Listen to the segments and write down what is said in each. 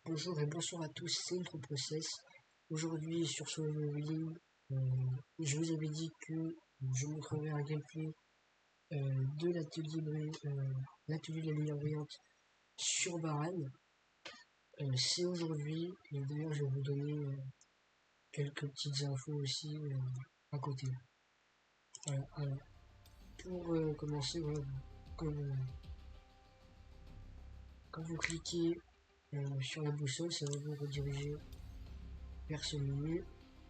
Bonjour et bonsoir à tous, c'est IntroProcess. Aujourd'hui sur ce ligne, je vous avais dit que je montrerai un gameplay de l'atelier de la lumière brillante sur Baran. C'est aujourd'hui, et d'ailleurs je vais vous donner quelques petites infos aussi à côté. Voilà, alors, pour commencer, voilà, quand vous cliquez sur la boussole, ça va vous rediriger vers ce menu.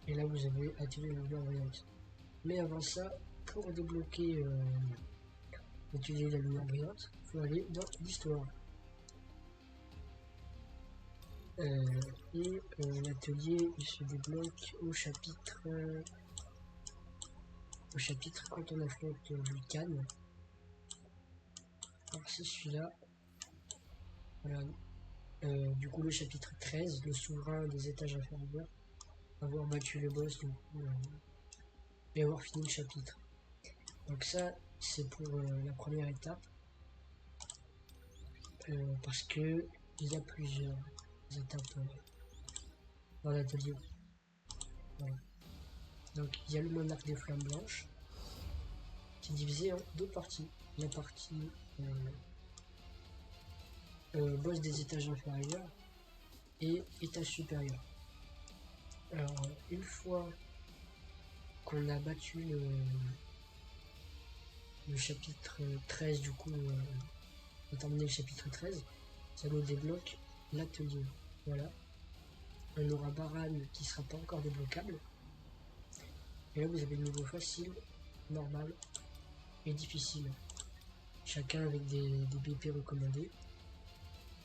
Et là, vous avez atelier de la lumière brillante. Mais avant ça, pour débloquer l'atelier de la lumière brillante, il faut aller dans l'histoire. L'atelier, il se débloque au chapitre quand on affronte Vulcan. Alors c'est celui-là. Voilà. Du coup, le chapitre 13, le souverain des étages inférieurs, avoir battu le boss du coup, et avoir fini le chapitre. Donc ça, c'est pour la première étape. Parce que il y a plusieurs étapes dans l'atelier. Voilà. Donc il y a le monarque des flammes blanches qui est divisé en deux parties. La partie boss des étages inférieurs et étage supérieur. Alors une fois qu'on a battu le chapitre 13, du coup on a terminé le chapitre 13, ça nous débloque l'atelier. Voilà. On aura Baran qui sera pas encore débloquable. Et là vous avez le niveau facile, normal et difficile. Chacun avec des BP recommandés.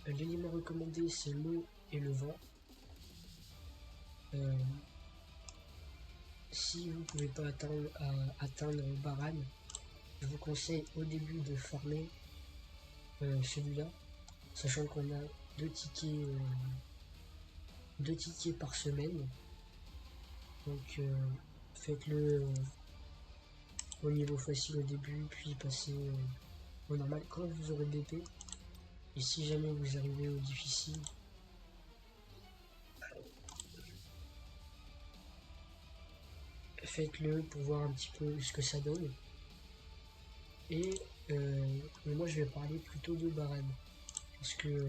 L'élément recommandé c'est l'eau et le vent. Si vous ne pouvez pas atteindre Baran, je vous conseille au début de farmer celui-là, sachant qu'on a deux tickets par semaine. Donc faites-le au niveau facile au début, puis passez au normal quand vous aurez BP. Et si jamais vous arrivez au difficile, faites-le pour voir un petit peu ce que ça donne. Et moi je vais parler plutôt de Baran, parce que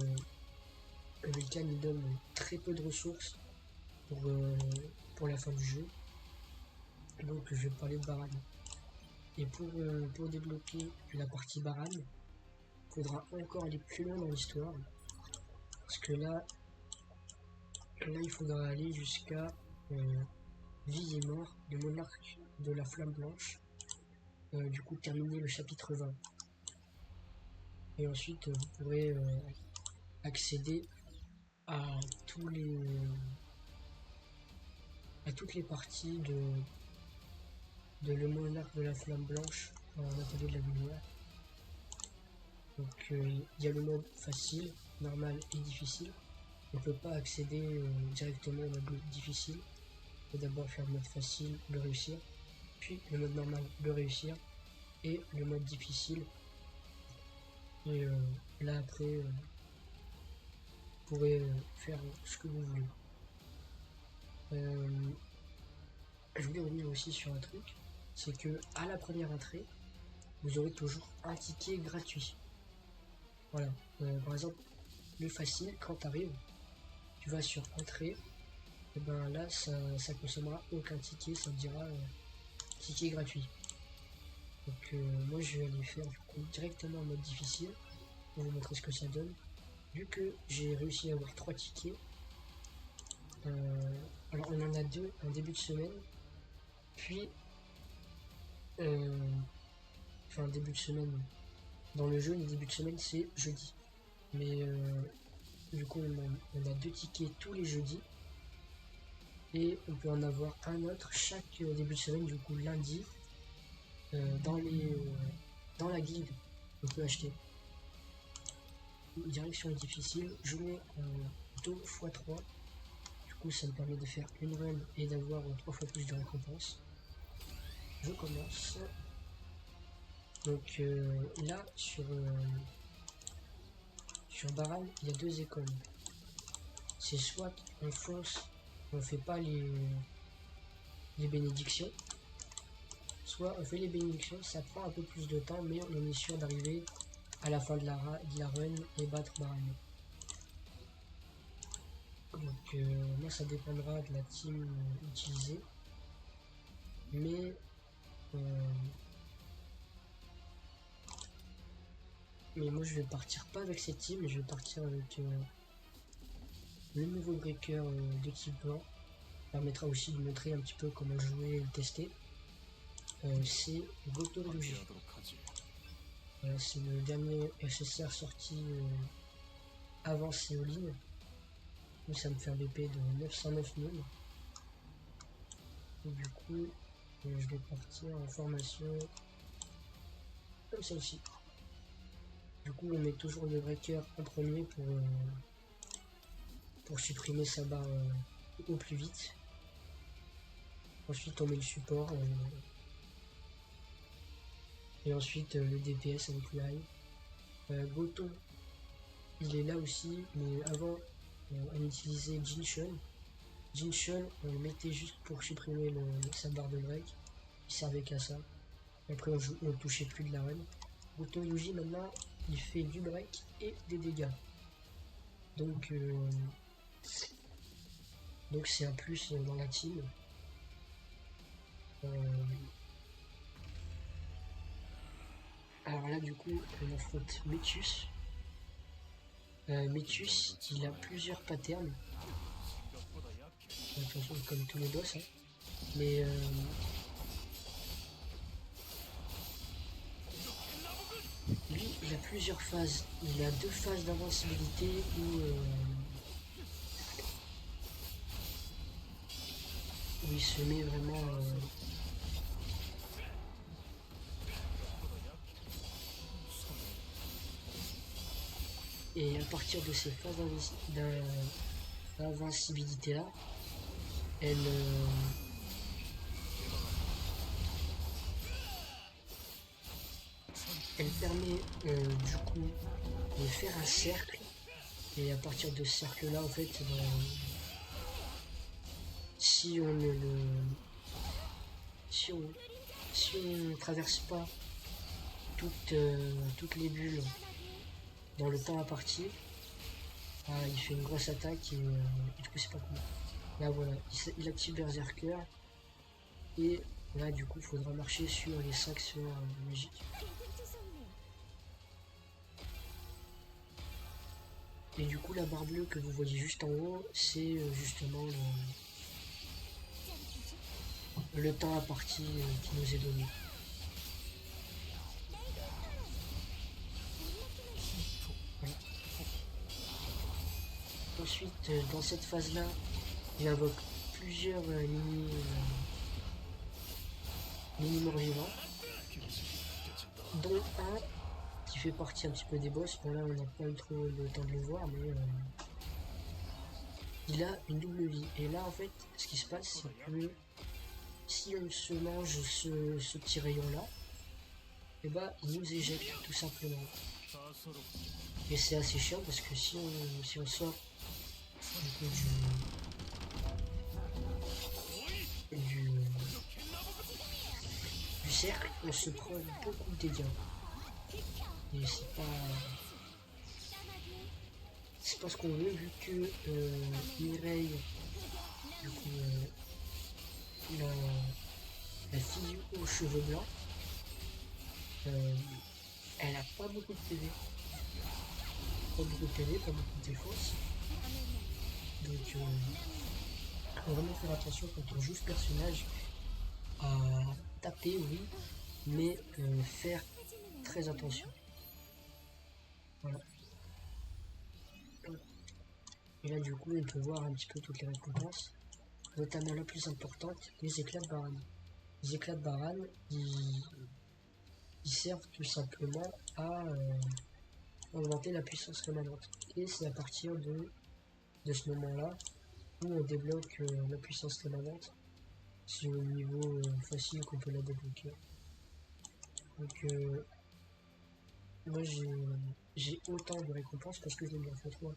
Vulcan il donne très peu de ressources pour la fin du jeu. Donc je vais parler de Baran. Et pour débloquer la partie Baran, il faudra encore aller plus loin dans l'histoire. Parce que là il faudra aller jusqu'à vie et mort du monarque de la flamme blanche. Du coup terminer le chapitre 20. Et ensuite vous pourrez accéder à toutes les parties de le monarque de la flamme blanche en atelier de la lumière. Donc il y a le mode facile, normal et difficile. On ne peut pas accéder directement au mode difficile. Il faut d'abord faire le mode facile, le réussir, puis le mode normal, le réussir, et le mode difficile. Et là après, vous pourrez faire ce que vous voulez. Je voulais revenir aussi sur un truc, c'est que à la première entrée, vous aurez toujours un ticket gratuit. Voilà. Par exemple, le facile, quand tu arrives, tu vas sur entrée, et ben là ça consommera aucun ticket, ça te dira ticket gratuit. Donc moi je vais aller faire du coup directement en mode difficile pour vous montrer ce que ça donne. Vu que j'ai réussi à avoir 3 tickets, alors on en a 2 en début de semaine, puis début de semaine dans le jeu, le début de semaine c'est jeudi, mais du coup on a 2 tickets tous les jeudis et on peut en avoir un autre chaque début de semaine, du coup lundi dans la guilde on peut acheter. Direction difficile, je mets 2 x 3, du coup ça me permet de faire une run et d'avoir 3 fois plus de récompenses. Je commence. Donc là sur Baran il y a 2 écoles. c'est soit on fonce, on fait pas les bénédictions, soit on fait les bénédictions, ça prend un peu plus de temps, mais on est sûr d'arriver à la fin de la run et battre Baran. Donc moi ça dépendra de la team utilisée, mais moi je vais partir pas avec cette team, je vais partir avec le nouveau breaker d'équipe blanc. Permettra aussi de montrer un petit peu comment jouer et le tester. C'est Goto Ryuji. C'est le dernier SSR sorti avant Séoline. Donc ça me fait un BP de 909 000. Et du coup, je vais partir en formation comme celle-ci. Du coup, on met toujours le breaker en premier pour supprimer sa barre au plus vite. Ensuite, on met le support. Et ensuite, le DPS avec le high. Goto, il est là aussi, mais avant, on utilisait Jinshun. Jinshun, on le mettait juste pour supprimer sa barre de break. Il servait qu'à ça. Et après, on ne touchait plus de la run. Goto Yuji, maintenant, il fait du break et des dégâts. Donc c'est un plus dans la team. Alors là, du coup, on affronte Metus. Metus, il a plusieurs patterns. Attention, comme tous les boss. Hein. Mais lui, il a plusieurs phases. Il a 2 phases d'invincibilité où il se met vraiment... Et à partir de ces phases d'invincibilité là, elle permet du coup de faire un cercle, et à partir de ce cercle là en fait si on ne le si on traverse pas toutes les bulles dans le temps imparti, il fait une grosse attaque et du coup c'est pas cool. Là voilà, il active Berserker et là du coup il faudra marcher sur les 5 sphères magiques. Et du coup la barre bleue que vous voyez juste en haut, c'est justement le temps imparti qui nous est donné. Voilà. Ensuite dans cette phase là, il invoque plusieurs mini-morts vivants, dont un qui fait partie un petit peu des boss. Bon là on n'a pas eu trop le temps de le voir, mais il a une double vie. Et là en fait ce qui se passe c'est que si on se mange ce petit rayon là, et bah il nous éjecte tout simplement. Et c'est assez chiant parce que si on sort du cercle, on se prend beaucoup de dégâts. Et c'est pas ce qu'on veut, vu que Mireille, du coup la fille aux cheveux blancs, elle a pas beaucoup de PV. Pas beaucoup de PV, pas beaucoup de défense. Donc faut vraiment faire attention quand on joue ce personnage à taper, oui, mais faire très attention. Voilà. Et là du coup on peut voir un petit peu toutes les récompenses, notamment la plus importante, les éclats de Baran. Les éclats de Baran, ils servent tout simplement à augmenter la puissance rémanente. Et c'est à partir de ce moment-là où on débloque la puissance rémanente. C'est au niveau facile qu'on peut la débloquer. Donc moi j'ai autant de récompenses parce que je l'ai bien fait 3.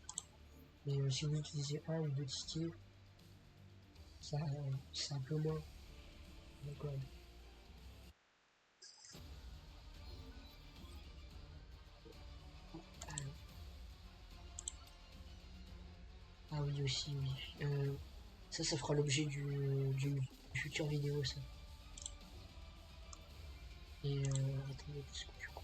Mais si vous utilisez un ou deux tickets, ça c'est un peu moins. D'accord. Ah, ah oui aussi, oui. Ça fera l'objet d'une future vidéo, ça. Et attendez, parce que du coup,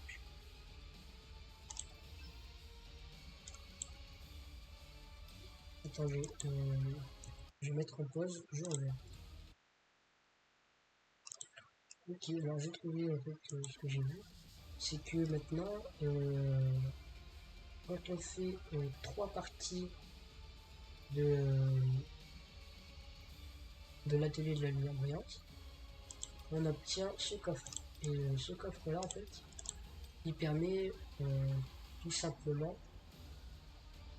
attendez, je vais mettre en pause, je reviens. Ok, alors j'ai trouvé en fait ce que j'ai vu, c'est que maintenant, quand on fait 3 parties de, de l'atelier de la lumière brillante, on obtient ce coffre. Et ce coffre-là, en fait, il permet tout simplement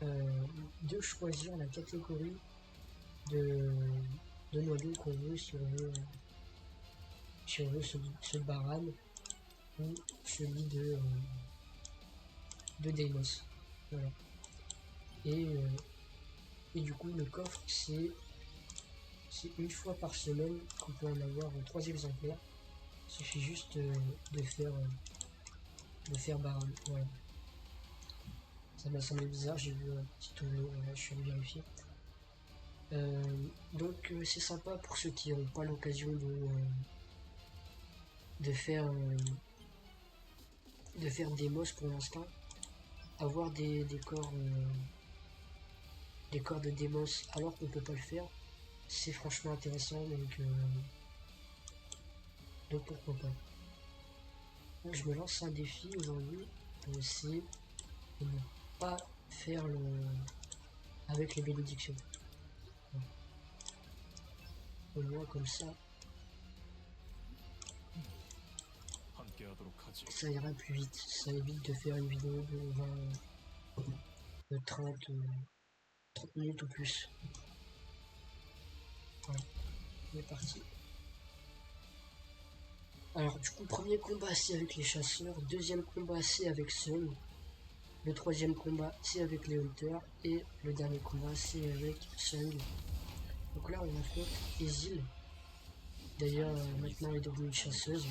de choisir la catégorie de, de noyau qu'on veut, si on veut ce Baran ou celui de Deimos. Voilà. Et du coup, le coffre, c'est une fois par semaine qu'on peut en avoir 3 exemplaires. Il suffit juste de faire Baran. Voilà. Ça m'a semblé bizarre, j'ai vu un petit tonneau, je suis allé vérifier. Donc c'est sympa pour ceux qui n'ont pas l'occasion de faire des mosses pour l'instant. Avoir des corps de démos alors qu'on peut pas le faire, c'est franchement intéressant, donc pourquoi pas. Donc je me lance un défi aujourd'hui, c'est de ne pas faire avec les bénédictions. Au moins comme ça ira plus vite. Ça évite de faire une vidéo de 20, de 30 minutes ou plus. Voilà, on est parti. Alors du coup, premier combat c'est avec les chasseurs, deuxième combat c'est avec Sun, le troisième combat c'est avec les hunters et le dernier combat c'est avec Sung. Donc là on affronte Ezil. D'ailleurs maintenant elle est devenue une chasseuse.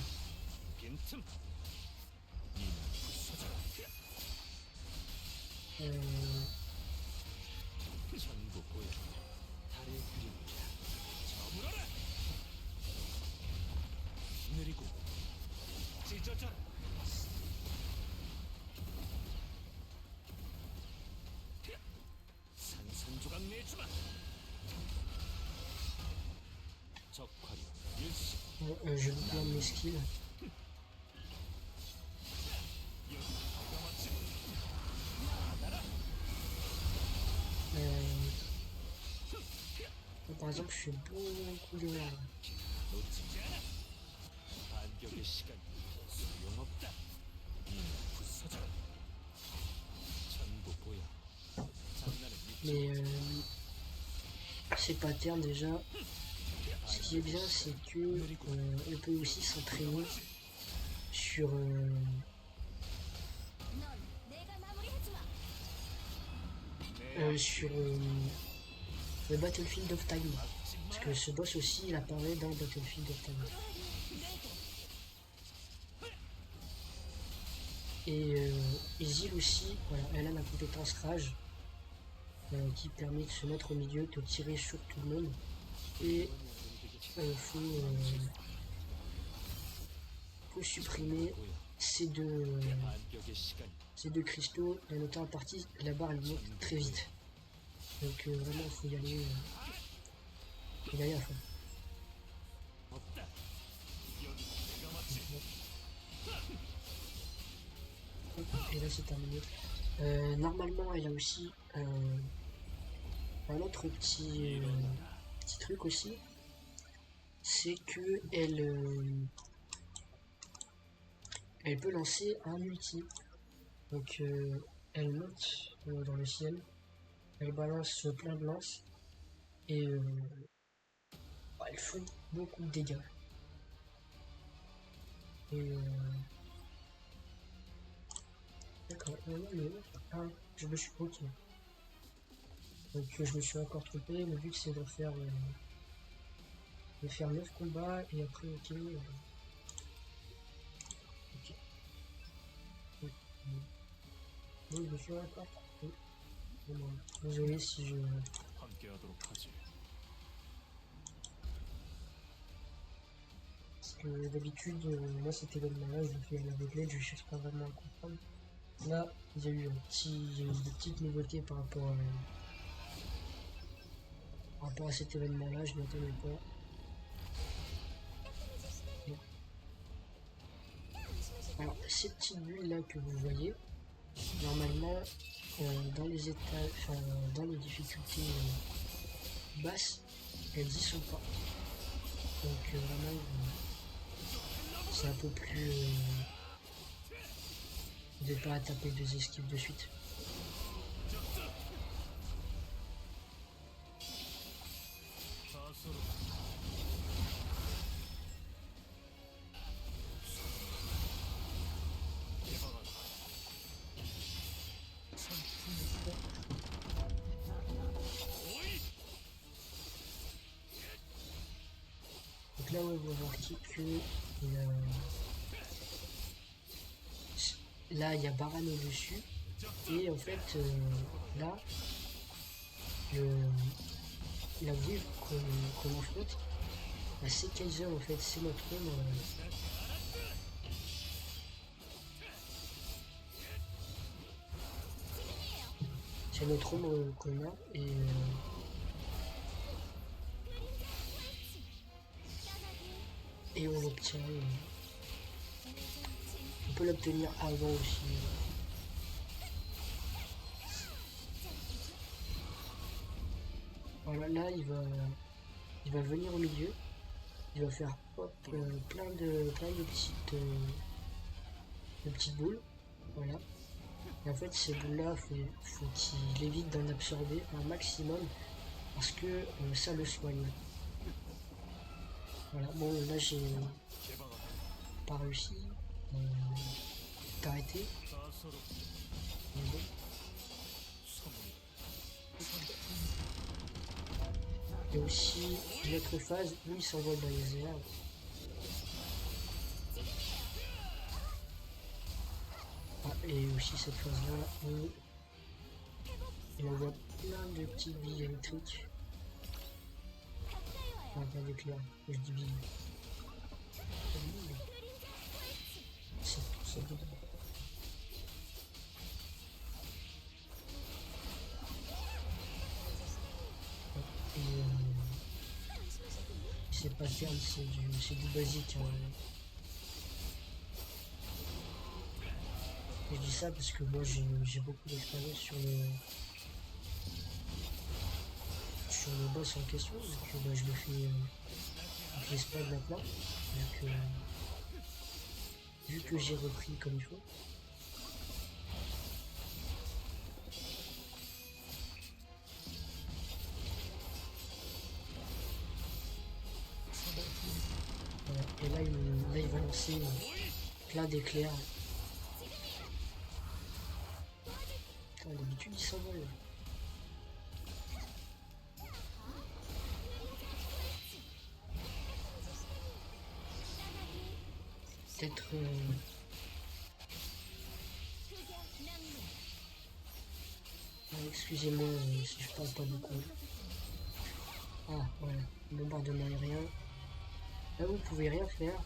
Je vous plante mes skills. Par exemple, je fais beaucoup d'erreurs. Mais ces patterns déjà, ce qui est bien c'est que on peut aussi s'entraîner sur le Battlefield of Time. Parce que ce boss aussi il apparaît dans Battlefield of Time. Et Ezil aussi, voilà, elle a la compétence rage qui permet de se mettre au milieu, de tirer sur tout le monde. Et faut supprimer ces deux cristaux. En étant en partie, la barre elle monte très vite. Donc vraiment il faut y aller à fond. Et là c'est terminé. Normalement elle a aussi un autre petit truc aussi, c'est que elle peut lancer un ulti. Donc elle monte dans le ciel, elle balance plein de lances et elles font beaucoup de dégâts. Et d'accord, je me suis ok. Donc je me suis encore trompé, le but c'est de faire 9 combats et après ok. Ok. Donc je me suis encore trompé. Bon, désolé si je. Parce que d'habitude, moi cet événement-là, je le fais à l'aveuglette, je cherche pas vraiment à comprendre. Là, il y a eu des petites nouveautés par rapport à cet événement-là, je ne m'attendais pas. Alors, ces petites bulles là que vous voyez, normalement, dans les états, enfin, dans les difficultés basses, elles y sont pas. Donc vraiment, c'est un peu plus. Vous n'êtes pas à taper 2 esquives de suite. Donc là, ouais, vous remarquez que là, il y a Baran au-dessus. Et en fait, là, la wave qu'on affronte, bah, c'est Kaiser en fait, c'est notre ombre. C'est notre ombre qu'on a et on l'obtient. On peut l'obtenir avant aussi. Voilà, là il va venir au milieu, il va faire hop, plein de petites boules. Voilà. Et en fait ces boules là, faut qu'il évite d'en absorber un maximum parce que ça le soigne. Voilà, bon là j'ai pas réussi d'arrêter. Mais bon. Il y a aussi une autre phase où il s'envole dans les airs. Ah, et aussi cette phase-là où il envoie plein de petites billes électriques. Enfin, pas d'éclairs, je dis billes. C'est tout ça dedans. Et c'est pas terme, c'est du basique. Hein. Et je dis ça parce que moi j'ai beaucoup d'expérience sur le boss en question, donc bah, je le fais avec les spades maintenant. Donc vu que j'ai repris comme il faut. Voilà. Et là il va lancer plein d'éclairs. D'habitude il s'envole. Peut-être excusez-moi si je parle pas beaucoup. Ah voilà, bombardement aérien. Là vous pouvez rien faire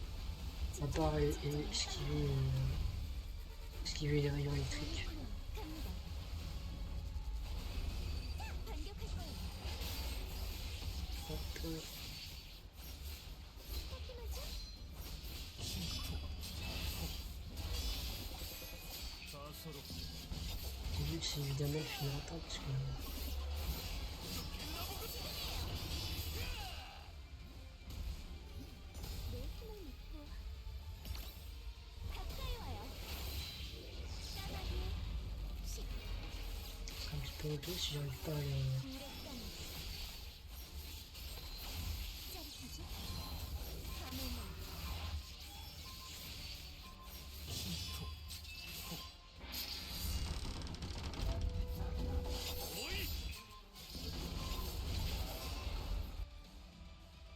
à part esquiver les rayons électriques. Hop. Le but c'est évidemment de finir pas parce que c'est un petit peu honteux si j'arrive pas à le.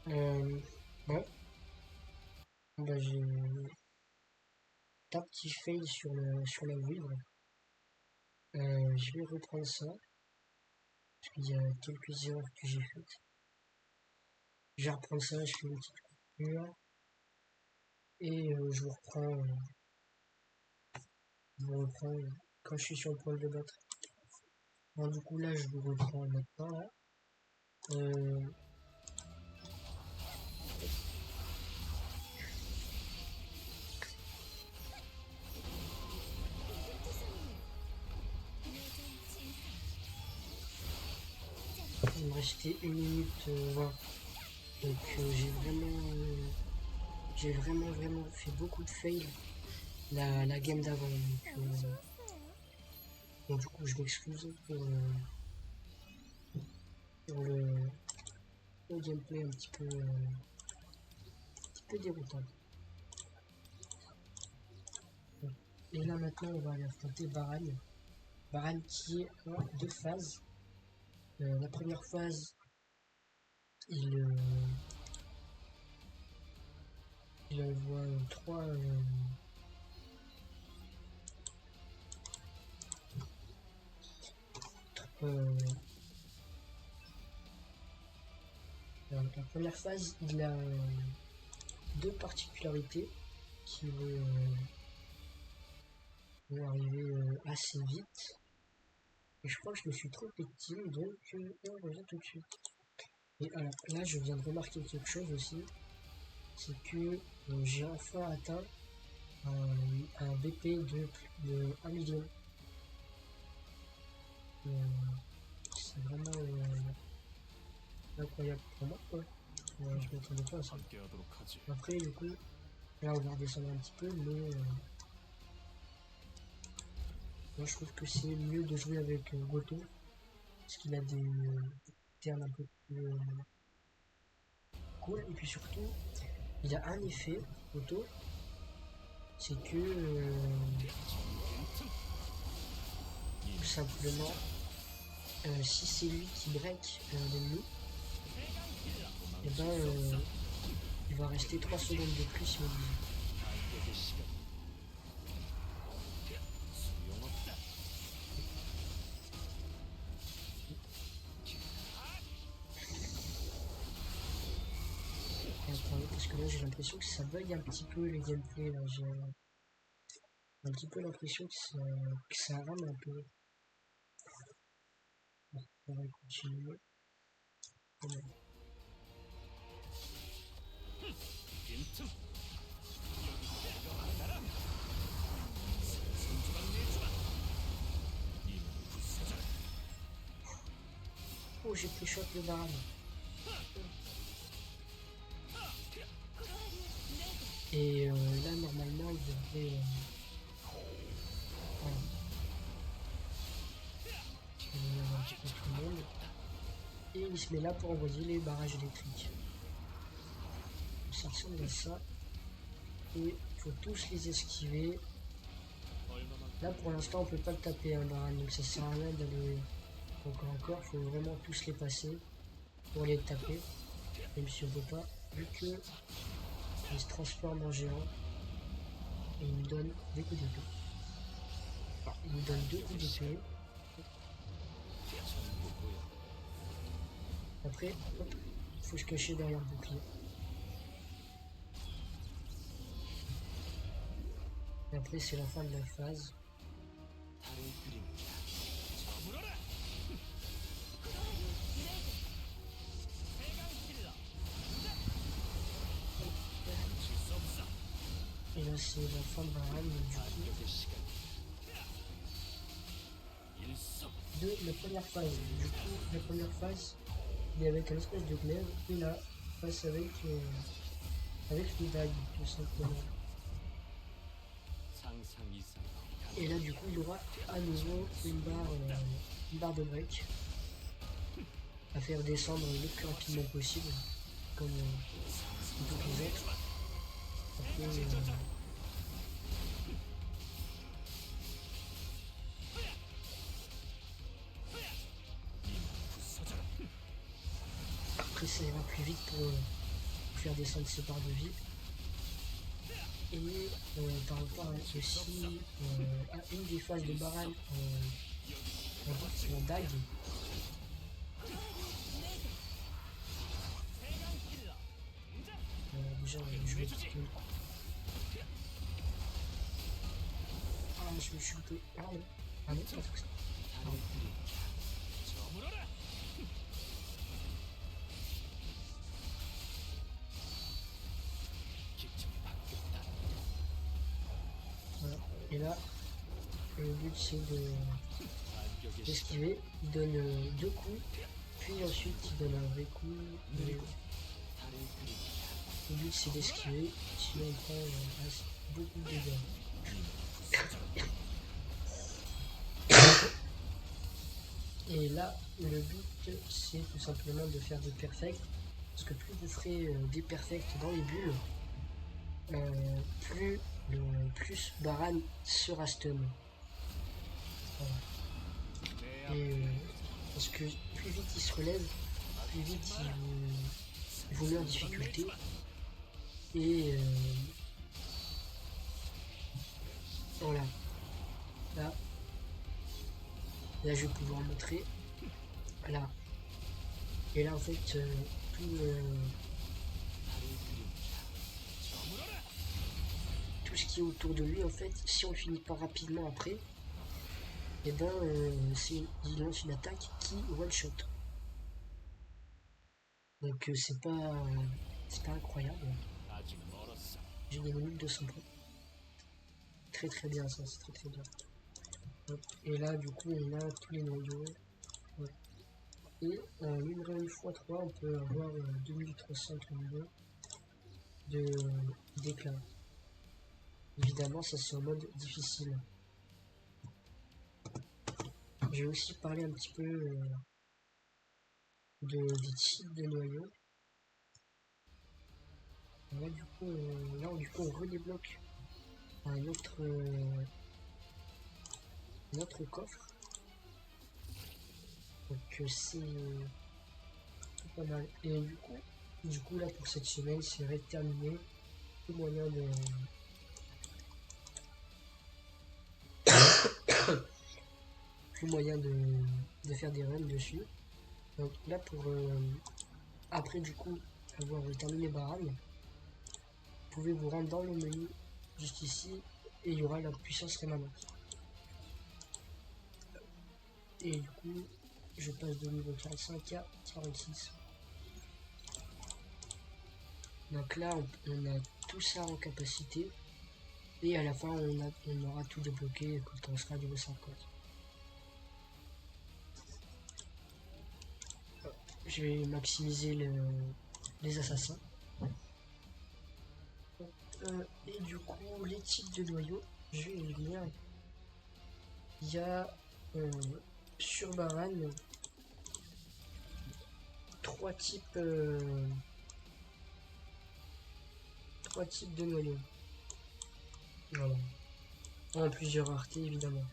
Ouais, bah j'ai un petit fail sur la vivre. Je vais reprendre ça, parce qu'il y a quelques erreurs que j'ai faites. Je vais reprendre ça, je fais une petite coupure, et je vous reprends quand je suis sur le point de le battre. Bon, du coup là je vous reprends maintenant là. Euh, il me restait 1 minute 20. Donc j'ai vraiment fait beaucoup de fails la game d'avant. Donc du coup je m'excuse pour le gameplay un petit peu déroutant. Et là maintenant on va aller affronter Baran. Baran qui est en 2 phases. La première phase, il envoie 3 la première phase, il a 2 particularités qui vont arriver assez vite. Et je crois que je me suis trompé de team, donc on revient tout de suite. Et alors là, je viens de remarquer quelque chose aussi, c'est que j'ai enfin atteint un BP de 1 million. C'est vraiment incroyable pour moi, quoi. Je m'attendais pas à ça. Après, du coup, là, on va redescendre un petit peu, mais moi, je trouve que c'est mieux de jouer avec Goto, parce qu'il a des termes un peu plus cool. Et puis surtout, il a un effet, Goto, c'est que tout simplement, si c'est lui qui break l'ennemi, et ben il va rester 3 secondes de plus immobilisé. Parce que là j'ai l'impression que ça bug un petit peu le gameplay, là j'ai un petit peu l'impression que ça rame un peu. Bon, on va continuer. Voilà. Oh, j'ai pris shot le Baran. Et là normalement il devrait voilà. Il va y avoir un petit peu tout le monde. Et il se met là pour envoyer les barrages électriques. Ça ressemble à ça. Et il faut tous les esquiver. Là pour l'instant on peut pas le taper un Baran, donc ça sert à rien d'aller encore. Il faut vraiment tous les passer pour aller le taper. Même si on peut pas, vu que il se transforme en géant et il nous donne des coups d'épée. Enfin, il nous donne 2 coups d'épée. Après, hop, faut se cacher derrière le bouclier. Et après, c'est la fin de la phase. Et là, c'est la fin de Baran, du coup, de la première phase. Du coup, la première phase, il y avait un espèce de glaive, et là, passe avec les dagues, tout simplement. Et là, du coup, il y aura à nouveau une barre de break à faire descendre le plus rapidement possible, comme toutes les autres. Après, après, ça ira plus vite faire descendre ses barres de vie. Et par rapport aussi à une des phases de Baran en dague. Déjà, je vais tout. Ah, je me suis shooté. Ah non, pas tout ça. Ah, voilà. Et là, le but c'est d'esquiver. Il donne 2 coups, puis ensuite il donne un vrai coup. Le but c'est d'esquiver, sinon on prend beaucoup de dégâts. Et là, le but c'est tout simplement de faire des perfects, parce que plus vous ferez des perfects dans les bulles, plus Baran sera stun. Voilà. Et parce que plus vite il se relève, plus vite il vous met en difficulté. Et voilà. Là, je vais pouvoir montrer. Là. Et là, en fait, tout ce qui est autour de lui, en fait, si on le finit pas rapidement après, et ben, il lance une attaque qui one-shot. Donc, c'est pas incroyable. J'ai des minutes de 100 points. Très très bien, ça, c'est très très bien. Et là, du coup, on a tous les noyaux. Ouais. Et en numéro 1x3, on peut avoir 2300 niveaux d'éclat. Évidemment, ça c'est en mode difficile. Je vais aussi parler un petit peu des types de noyaux. Là, du coup, on redébloque un autre coffre. Donc c'est pas mal. Et du coup là pour cette semaine, c'est terminé. Plus moyen de faire des runs dessus. Donc là pour après du coup avoir terminé Baran, vous pouvez vous rendre dans le menu juste ici et il y aura la puissance rémanente. Et du coup je passe de niveau 45 à 46. Donc là on a tout ça en capacité et à la fin on aura tout débloqué quand on sera niveau 50. Je vais maximiser les assassins. Et du coup, les types de noyaux, je vais y venir. Il y a sur Baran 3 types de noyaux. Voilà. En plusieurs raretés évidemment.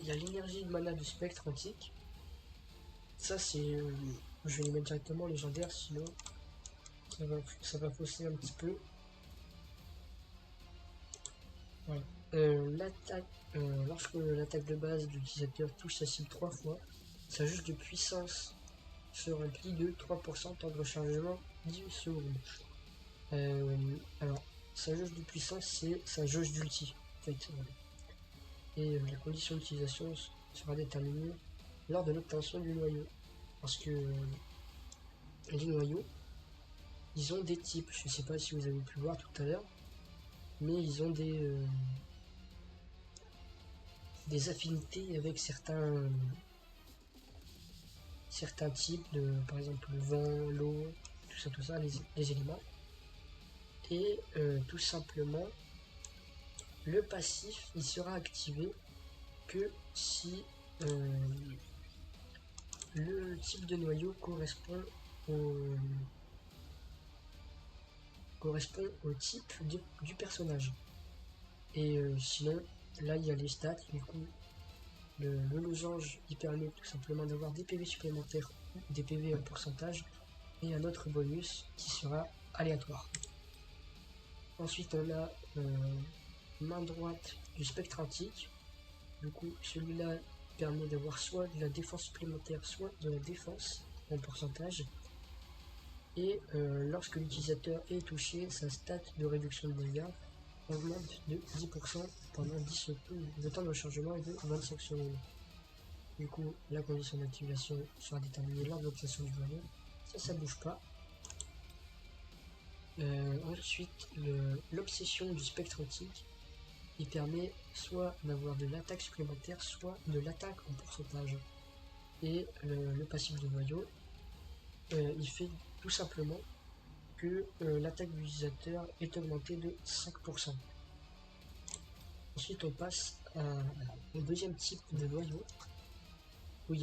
Il y a l'énergie de mana de spectre antique. Ça c'est. Je vais les mettre directement légendaire, sinon ça va fausser un petit peu. Voilà. Lorsque l'attaque de base de l'utilisateur touche sa cible 3 fois, sa jauge de puissance se remplit de 3%, temps de rechargement 10 secondes. Alors, sa jauge de puissance, c'est sa jauge d'ulti. En fait, et la condition d'utilisation sera déterminée lors de l'obtention du noyau. Parce que les noyaux, ils ont des types. Je ne sais pas si vous avez pu voir tout à l'heure, mais ils ont des affinités avec certains types, par exemple le vent, l'eau, tout ça, les éléments. Et tout simplement, le passif, il sera activé que si le type de noyau correspond au type du personnage. Et sinon, là, il y a les stats. Du coup, le losange, il permet tout simplement d'avoir des PV supplémentaires, des PV en pourcentage, et un autre bonus qui sera aléatoire. Ensuite on a main droite du spectre antique. Du coup celui-là permet d'avoir soit de la défense supplémentaire, soit de la défense en pourcentage. Et lorsque l'utilisateur est touché, sa stat de réduction de dégâts augmente de 10% pendant 10 secondes. Le temps de rechargement est de 25 secondes. Du coup, la condition d'activation sera déterminée lors de l'obtention du noyau. Ça bouge pas. Ensuite, l'obsession du spectre antique, il permet soit d'avoir de l'attaque supplémentaire, soit de l'attaque en pourcentage. Et le passif de noyau, il fait tout simplement que l'attaque de l'utilisateur est augmentée de 5%. Ensuite on passe au deuxième type de noyau où il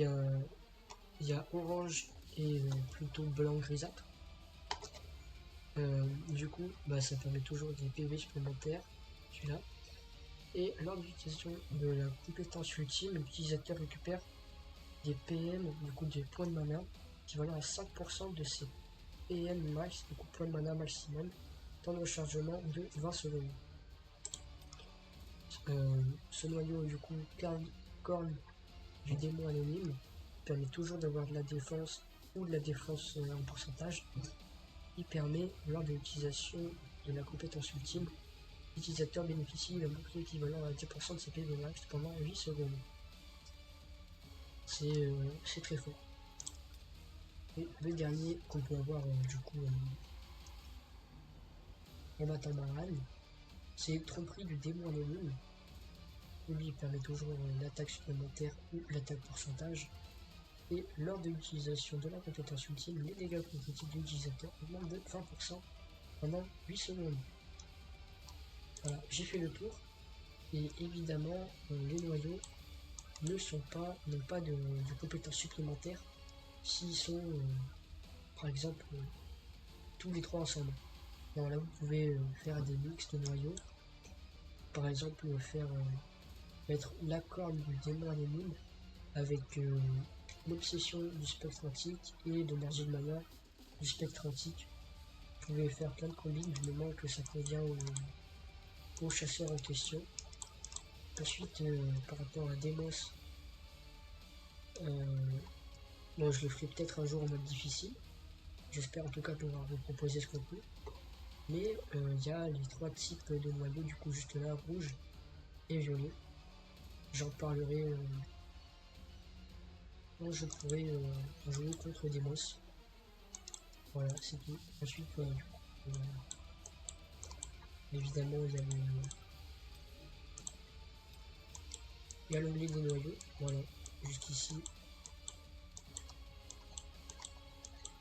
y a orange et plutôt blanc grisâtre. Du coup ça permet toujours des PV supplémentaires, celui-là. Et lors de l'utilisation de la compétence ultime, l'utilisateur récupère des PM, du coup des points de mana, équivalent à 5% de ses PM max, du coup points de mana maximum, temps de rechargement de 20 secondes. Ce noyau du coup corne du démon anonyme permet toujours d'avoir de la défense ou de la défense en pourcentage. Il permet lors de l'utilisation de la compétence ultime, l'utilisateur bénéficie d'un bouclier équivalent à 10% de ses PV max pendant 8 secondes. C'est très fort. Et le dernier qu'on peut avoir du coup en battant Baran, c'est tromperie du démon anonyme. Lui il permet toujours l'attaque supplémentaire ou l'attaque pourcentage. Et lors de l'utilisation de la compétence ultime, les dégâts cognitifs de l'utilisateur augmentent de 20% pendant 8 secondes. Voilà, j'ai fait le tour. Et évidemment, les noyaux n'ont pas de compétences supplémentaires s'ils sont, par exemple, tous les trois ensemble. Alors là, vous pouvez faire des mix de noyaux. Par exemple, mettre la corne du démon anonyme avec l'obsession du spectre antique et de l'énergie de mana du spectre antique. Vous pouvez faire plein de combines du moment que ça convient au chasseur en question. Ensuite, par rapport à Demos, moi je le ferai peut-être un jour en mode difficile. J'espère en tout cas pouvoir vous proposer ce contenu. Mais il y a les trois types de noyaux, du coup juste là, rouge et violet. J'en parlerai quand je pourrai jouer contre Demos. Voilà, c'est tout. Ensuite, évidemment, il y a l'onglet des noyaux. Voilà, jusqu'ici.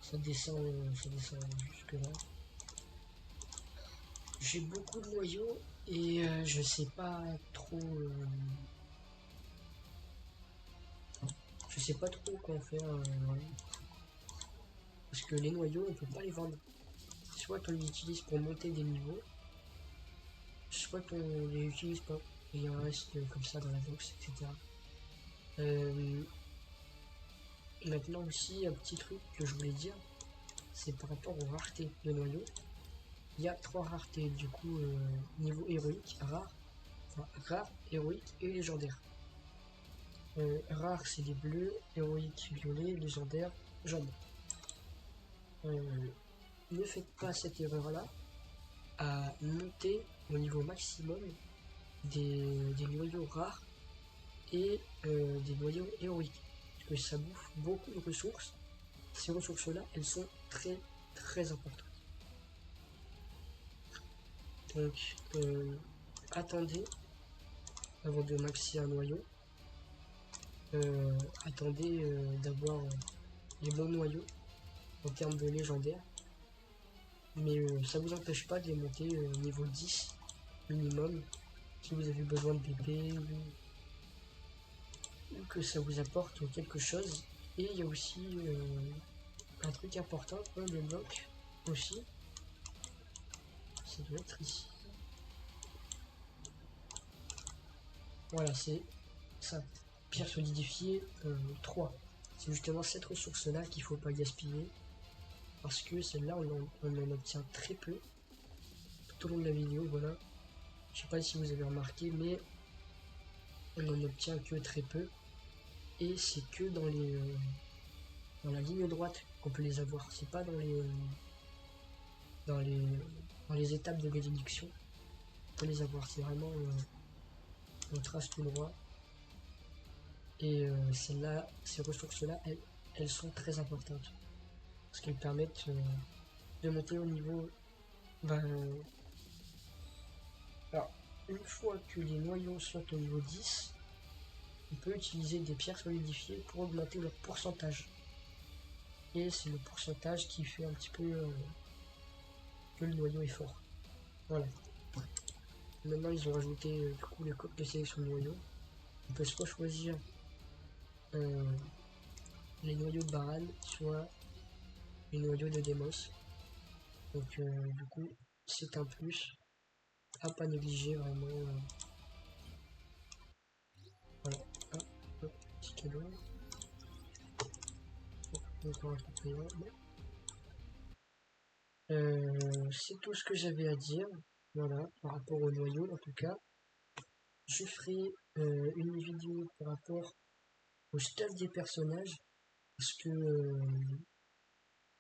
Ça descend jusque là. J'ai beaucoup de noyaux et je sais pas trop. Je sais pas trop quoi en faire. Parce que les noyaux, on peut pas les vendre. Soit on les utilise pour monter des niveaux, soit on les utilise pas. Et il en reste comme ça dans la box, etc. Maintenant aussi, un petit truc que je voulais dire, c'est par rapport aux raretés de noyaux. Il y a trois raretés, du coup, niveau héroïque, rare, héroïque et légendaire. Rare, c'est les bleus, héroïque, violet, légendaire, jaune. Ne faites pas cette erreur-là à monter au niveau maximum des noyaux rares et des noyaux héroïques. Parce que ça bouffe beaucoup de ressources. Ces ressources-là, elles sont très très importantes. Donc, attendez avant de maxer un noyau. Attendez d'avoir les bons noyaux en termes de légendaire. Mais ça vous empêche pas de les monter niveau 10 minimum si vous avez besoin de BP ou que ça vous apporte quelque chose. Et il y a aussi un truc important qu'on débloque aussi. Ça doit être ici. Voilà, c'est ça. Pierre solidifiée 3. C'est justement cette ressource là qu'il faut pas gaspiller. parce que celle-là on en obtient très peu tout au long de la vidéo, voilà. Je sais pas si vous avez remarqué, mais on n'en obtient que très peu. Et c'est que dans la ligne droite qu'on peut les avoir. C'est pas dans les, dans les étapes de bénédiction. On peut les avoir. C'est vraiment on trace tout droit. Et celles-là, ces ressources-là, elles sont très importantes. Parce qu'elles permettent de monter au niveau. Ben, alors, une fois que les noyaux sont au niveau 10, on peut utiliser des pierres solidifiées pour augmenter leur pourcentage. Et c'est le pourcentage qui fait un petit peu que le noyau est fort. Voilà. Maintenant, ils ont rajouté du coup le code de sélection de noyau. On peut soit choisir euh, les noyaux de Baran, soit les noyaux de Demos. Donc, du coup, c'est un plus à pas négliger vraiment. Voilà. Ah, petit cadeau. Encore un truc. C'est tout ce que j'avais à dire. Voilà, par rapport au noyau en tout cas. Je ferai une vidéo par rapport au stuff des personnages. Parce que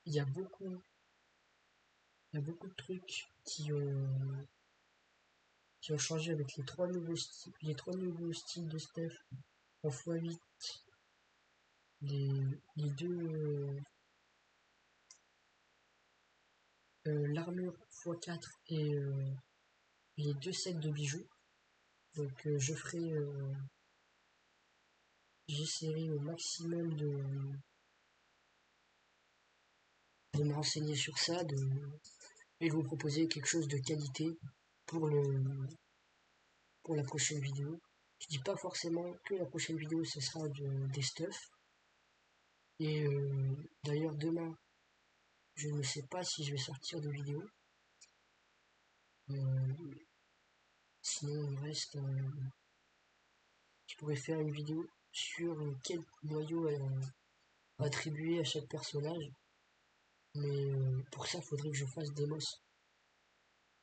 il y a beaucoup de trucs qui ont changé avec les trois nouveaux styles de stuff en x8, les deux l'armure x4 et les deux sets de bijoux. Donc j'essaierai au maximum de me renseigner sur ça, et de vous proposer quelque chose de qualité pour pour la prochaine vidéo. Je dis pas forcément que la prochaine vidéo ce sera des stuff. Et d'ailleurs demain, je ne sais pas si je vais sortir de vidéo. Euh, Sinon il reste, je pourrais faire une vidéo sur quel noyau attribuer à chaque personnage. Mais pour ça, il faudrait que je fasse des mosses.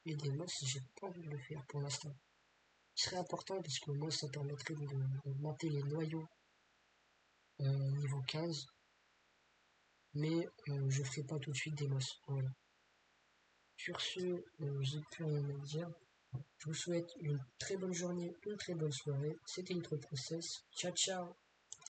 Et des mosses, j'ai pas envie de le faire pour l'instant. Ce serait important parce que moi, ça permettrait d'augmenter les noyaux niveau 15. Mais je ferai pas tout de suite des mosses. Voilà. Sur ce, j'ai plus rien à dire. Je vous souhaite une très bonne journée, une très bonne soirée. C'était Intro Process. Ciao ciao.